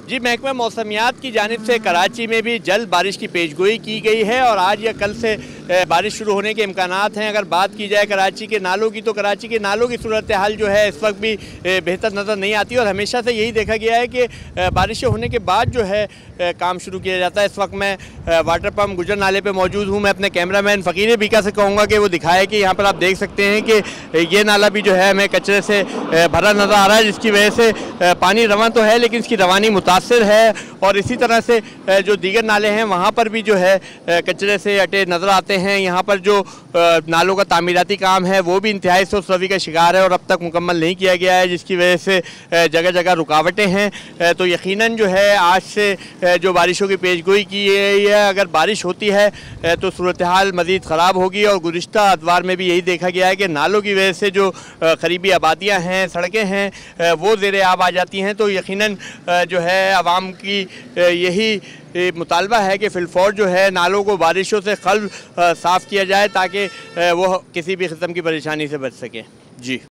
जी, महकमा मौसमियात की जानिब से कराची में भी जल्द बारिश की पेशगोई की गई है और आज या कल से बारिश शुरू होने के इम्कानात हैं। अगर बात की जाए कराची के नालों की, तो कराची के नालों की सूरत हाल जो है इस वक्त भी बेहतर नज़र नहीं आती और हमेशा से यही देखा गया है कि बारिशें होने के बाद जो है काम शुरू किया जाता है। इस वक्त मैं वाटर पम्प गुजर नाले पर मौजूद हूँ। मैं अपने कैमरामैन फ़कीर बीका से कहूँगा कि वो दिखाए कि यहाँ पर आप देख सकते हैं कि ये नाला भी जो है हमें कचरे से भरा नज़र आ रहा है, जिसकी वजह से पानी रवां तो है लेकिन इसकी रवानी मुतासर है। और इसी तरह से जो दीगर नाले हैं वहाँ पर भी जो है कचरे से अटे नज़र आते हैं। यहाँ पर जो नालों का तामीराती काम है वो भी इंतहाई सुस्त रवि का शिकार है और अब तक मुकम्मल नहीं किया गया है, जिसकी वजह से जगह जगह रुकावटें हैं। तो यकीनन जो है आज से जो बारिशों की पेशगोई की है, अगर बारिश होती है तो सूरत हाल मज़ीद ख़राब होगी। और गुज़िश्ता अदवार में भी यही देखा गया है कि नालों की वजह से जो करीबी आबादियाँ हैं, सड़कें हैं, वो ज़ेरे आब आ जाती हैं। तो यकीनन जो है आवाम की यही मुतालबा है कि फिलफौर जो है नालों को बारिशों से खल्व साफ़ किया जाए ताकि वो किसी भी किस्म की परेशानी से बच सकें। जी।